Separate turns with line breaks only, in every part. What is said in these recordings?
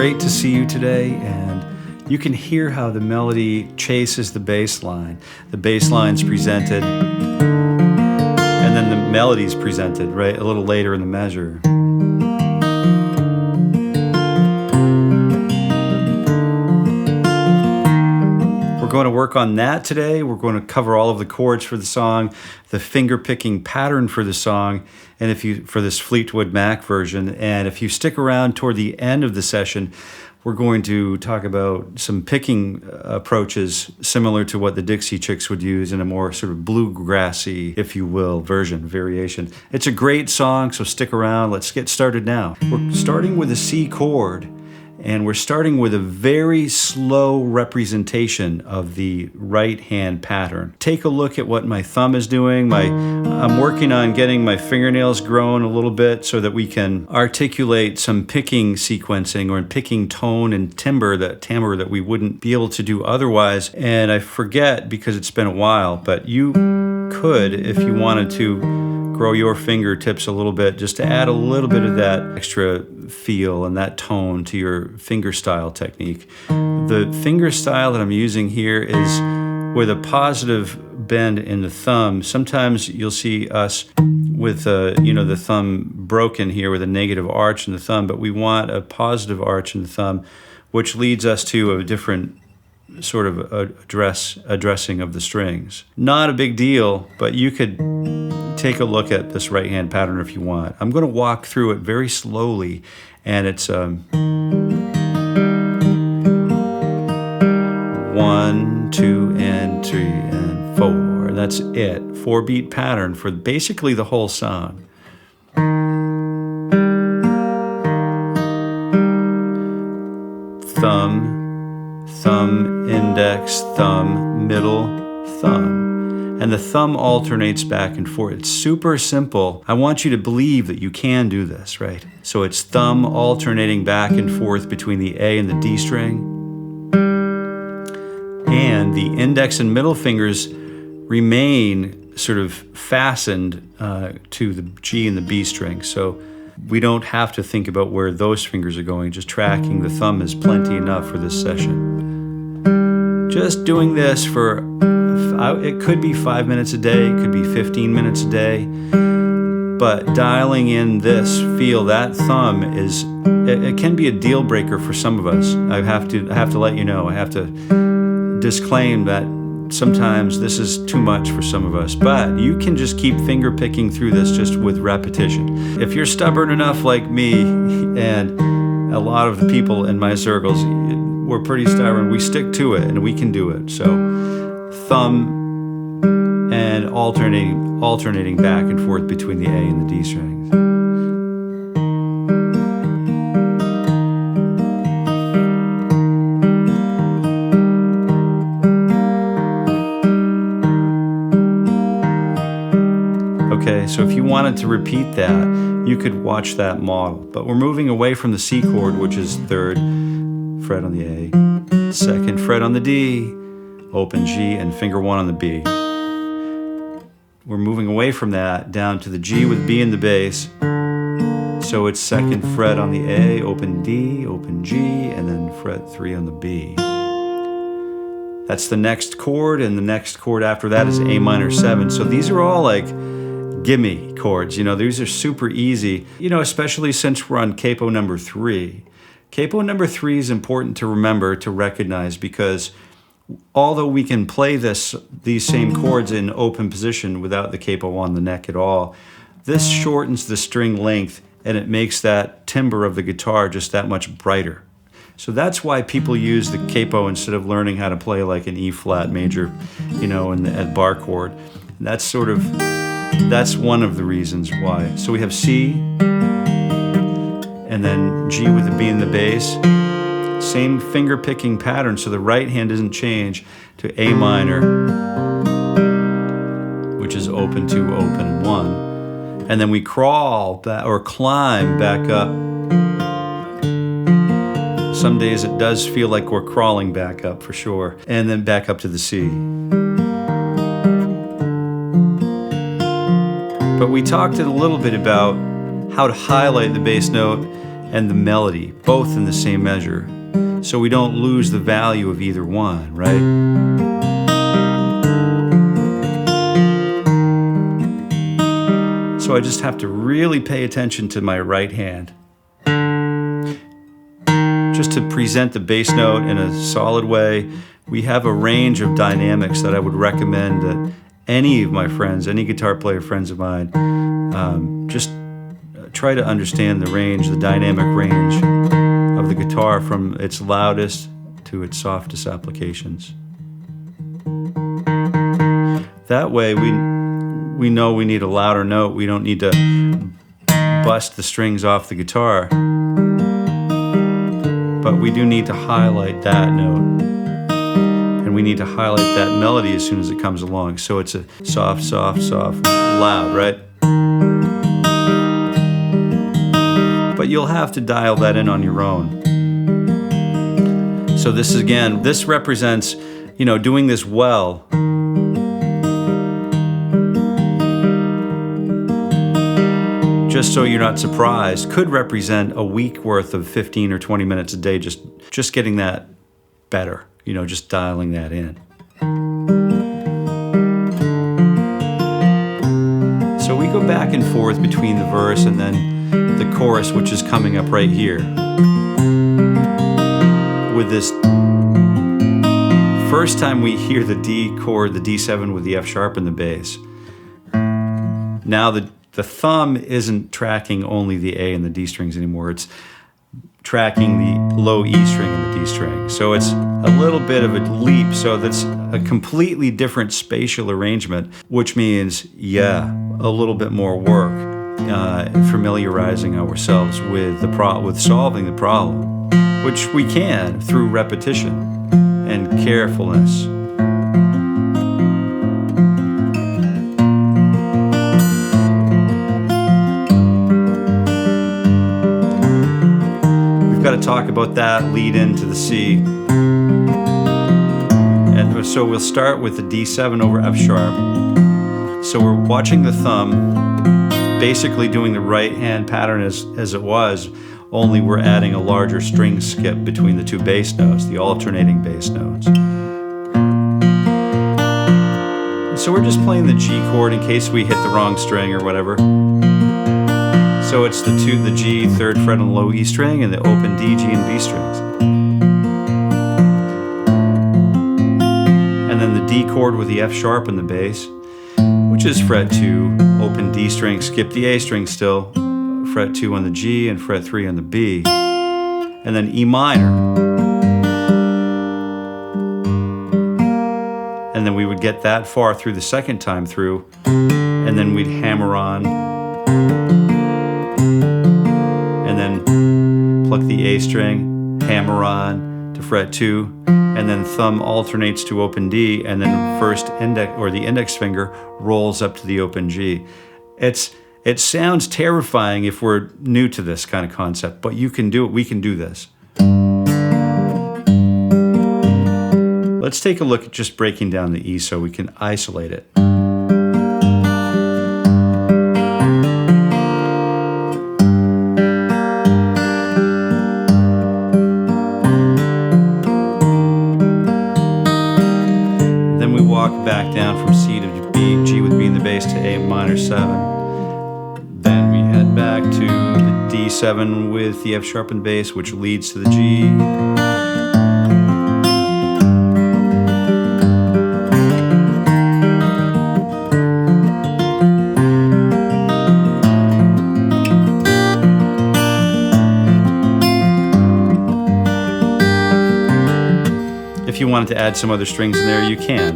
great to see you today, and you can hear how the melody chases the bass line. The bass line's presented, and then the melody's presented, right, a little later in the measure. We're going to work on that today. We're going to cover all of the chords for the song, the finger-picking pattern for the song, and for this Fleetwood Mac version. And if you stick around toward the end of the session, we're going to talk about some picking approaches similar to what the Dixie Chicks would use in a more sort of bluegrassy, if you will, variation. It's a great song, so stick around. Let's get started now. We're starting with a C chord, and we're starting with a very slow representation of the right hand pattern. Take a look at what my thumb is doing. I'm working on getting my fingernails grown a little bit so that we can articulate some picking sequencing or picking tone and timbre that we wouldn't be able to do otherwise. And I forget because it's been a while, but you could, if you wanted to, grow your fingertips a little bit just to add a little bit of that extra feel and that tone to your fingerstyle technique. The fingerstyle that I'm using here is with a positive bend in the thumb. Sometimes you'll see us with the thumb broken here with a negative arch in the thumb, but we want a positive arch in the thumb, which leads us to a different sort of addressing of the strings. Not a big deal, but you could take a look at this right hand pattern if you want. I'm going to walk through it very slowly, and it's 1, 2, and 3, and 4. That's it. 4-beat pattern for basically the whole song. Thumb, thumb, index, thumb, middle, thumb. And the thumb alternates back and forth. It's super simple. I want you to believe that you can do this, right? So it's thumb alternating back and forth between the A and the D string. And the index and middle fingers remain sort of fastened to the G and the B string. So we don't have to think about where those fingers are going. Just tracking the thumb is plenty enough for this session. Just doing this for it could be 5 minutes a day, it could be 15 minutes a day, but dialing in this feel, that thumb it can be a deal breaker for some of us. I have to let you know, I have to disclaim that sometimes this is too much for some of us, but you can just keep finger picking through this just with repetition. If you're stubborn enough like me, and a lot of the people in my circles, we're pretty stubborn, we stick to it and we can do it. So thumb and alternating back and forth between the A and the D strings. Okay, so if you wanted to repeat that, you could watch that model. But we're moving away from the C chord, which is 3rd fret on the A, 2nd fret on the D, open G, and finger 1 on the B. We're moving away from that down to the G with B in the bass. So it's 2nd fret on the A, open D, open G, and then fret 3 on the B. That's the next chord, and the next chord after that is A minor 7. So these are all like gimme chords. These are super easy, especially since we're on capo number 3. Capo number 3 is important to remember, to recognize, because although we can play these same chords in open position without the capo on the neck at all, this shortens the string length and it makes that timbre of the guitar just that much brighter. So that's why people use the capo instead of learning how to play like an E flat major, in the bar chord. That's one of the reasons why. So we have C, and then G with the B in the bass. Same finger picking pattern, so the right hand doesn't change, to A minor, which is open 2, open 1. And then we crawl or climb back up. Some days it does feel like we're crawling back up for sure. And then back up to the C. But we talked a little bit about how to highlight the bass note and the melody, both in the same measure, so we don't lose the value of either one, right? So I just have to really pay attention to my right hand, just to present the bass note in a solid way. We have a range of dynamics that I would recommend that any of my friends, any guitar player friends of mine, just try to understand the range, the dynamic range of the guitar from its loudest to its softest applications. That way we know we need a louder note. We don't need to bust the strings off the guitar, but we do need to highlight that note. And we need to highlight that melody as soon as it comes along. So it's a soft, soft, soft, loud, right? But you'll have to dial that in on your own. So this is, again, this represents, doing this well. Just so you're not surprised, could represent a week worth of 15 or 20 minutes a day, just getting that better, just dialing that in. So we go back and forth between the verse and then the chorus, which is coming up right here. With this, first time we hear the D chord, the D7 with the F sharp in the bass. Now the thumb isn't tracking only the A and the D strings anymore. It's tracking the low E string and the D string. So it's a little bit of a leap. So that's a completely different spatial arrangement, which means, a little bit more work, familiarizing ourselves with solving the problem, which we can through repetition and carefulness. Got to talk about that lead into the C. And so we'll start with the D7 over F sharp. So we're watching the thumb, basically doing the right hand pattern as it was, only we're adding a larger string skip between the two bass notes, the alternating bass notes. So we're just playing the G chord in case we hit the wrong string or whatever. So it's the G, 3rd fret on the low E string, and the open D, G, and B strings. And then the D chord with the F sharp in the bass, which is fret 2, open D string, skip the A string still, fret 2 on the G, and fret 3 on the B. And then E minor. And then we would get that far through the second time through, and then we'd hammer on, and then pluck the A string, hammer on to fret 2, and then thumb alternates to open D, and then first index or the index finger rolls up to the open G. It sounds terrifying if we're new to this kind of concept, but you can do it. We can do this. Let's take a look at just breaking down the E so we can isolate it. Then we walk back down from C to B, G with B in the bass to A minor 7. Then we head back to the D7 with the F sharp in the bass, which leads to the G. If you wanted to add some other strings in there, you can,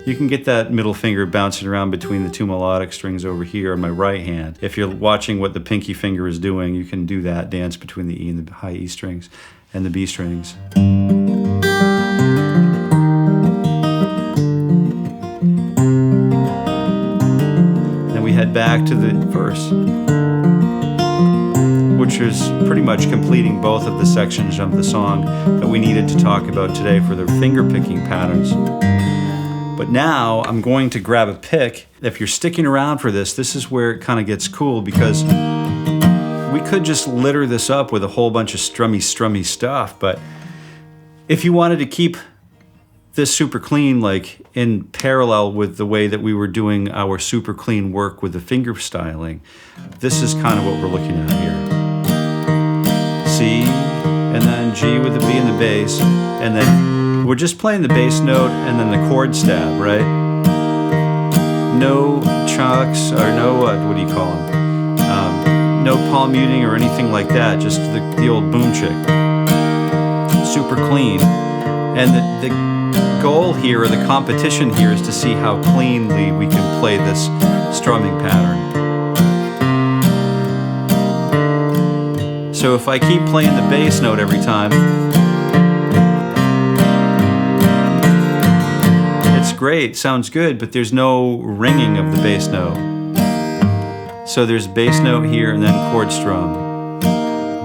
You can get that middle finger bouncing around between the two melodic strings over here on my right hand. If you're watching what the pinky finger is doing, you can do that dance between the E and the high E strings and the B strings. Then we head back to the verse, which is pretty much completing both of the sections of the song that we needed to talk about today for the finger picking patterns. But now I'm going to grab a pick. If you're sticking around for this, this is where it kind of gets cool, because we could just litter this up with a whole bunch of strummy stuff, but if you wanted to keep this super clean, like in parallel with the way that we were doing our super clean work with the finger styling, this is kind of what we're looking at here. C, and then G with the B and the bass, and then we're just playing the bass note and then the chord stab, right? No chucks, or no, what do you call them? No palm muting or anything like that, just the old boom chick. Super clean. And the goal here, or the competition here, is to see how cleanly we can play this strumming pattern. So if I keep playing the bass note every time, it's great, sounds good, but there's no ringing of the bass note. So there's bass note here and then chord strum.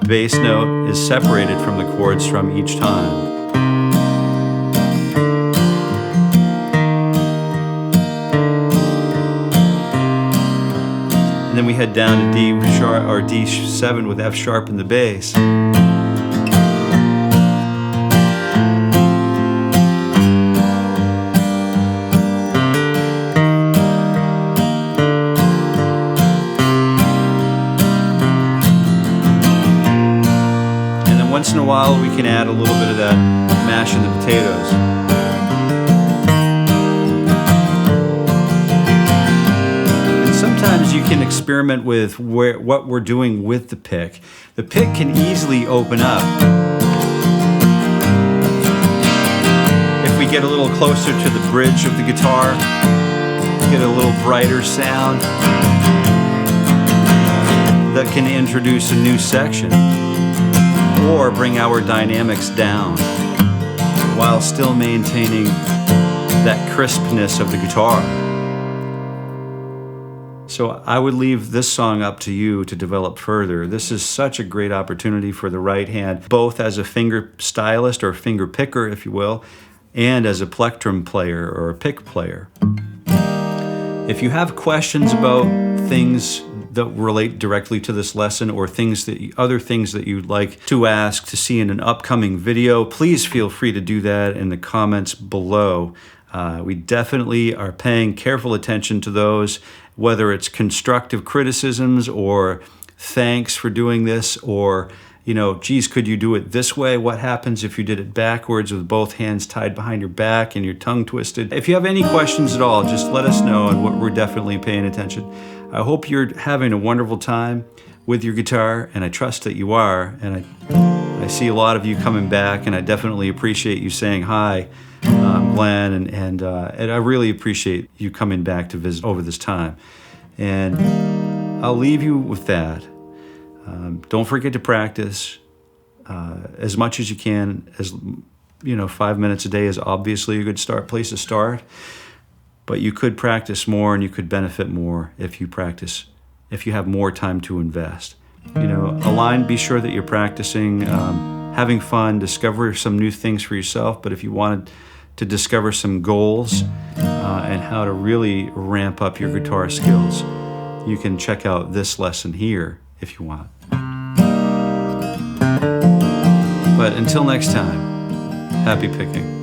Bass note is separated from the chord strum each time. And then we head down to D sharp, or D7 with F sharp in the bass. And then once in a while we can add a little bit of that mashing the potatoes. Sometimes you can experiment with what we're doing with the pick. The pick can easily open up. If we get a little closer to the bridge of the guitar, get a little brighter sound, that can introduce a new section or bring our dynamics down while still maintaining that crispness of the guitar. So I would leave this song up to you to develop further. This is such a great opportunity for the right hand, both as a finger stylist or finger picker, if you will, and as a plectrum player or a pick player. If you have questions about things that relate directly to this lesson, or other things that you'd like to ask to see in an upcoming video, please feel free to do that in the comments below. We definitely are paying careful attention to those, whether it's constructive criticisms or thanks for doing this, or, geez, could you do it this way? What happens if you did it backwards with both hands tied behind your back and your tongue twisted? If you have any questions at all, just let us know, and we're definitely paying attention. I hope you're having a wonderful time with your guitar, and I trust that you are, and I see a lot of you coming back, and I definitely appreciate you saying hi. Glenn, and I really appreciate you coming back to visit over this time. And I'll leave you with that. Don't forget to practice as much as you can. 5 minutes a day is obviously a good place to start, but you could practice more, and you could benefit more if you have more time to invest. Be sure that you're practicing, having fun, discover some new things for yourself. But if you wanted to discover some goals and how to really ramp up your guitar skills, you can check out this lesson here if you want. But until next time, happy picking.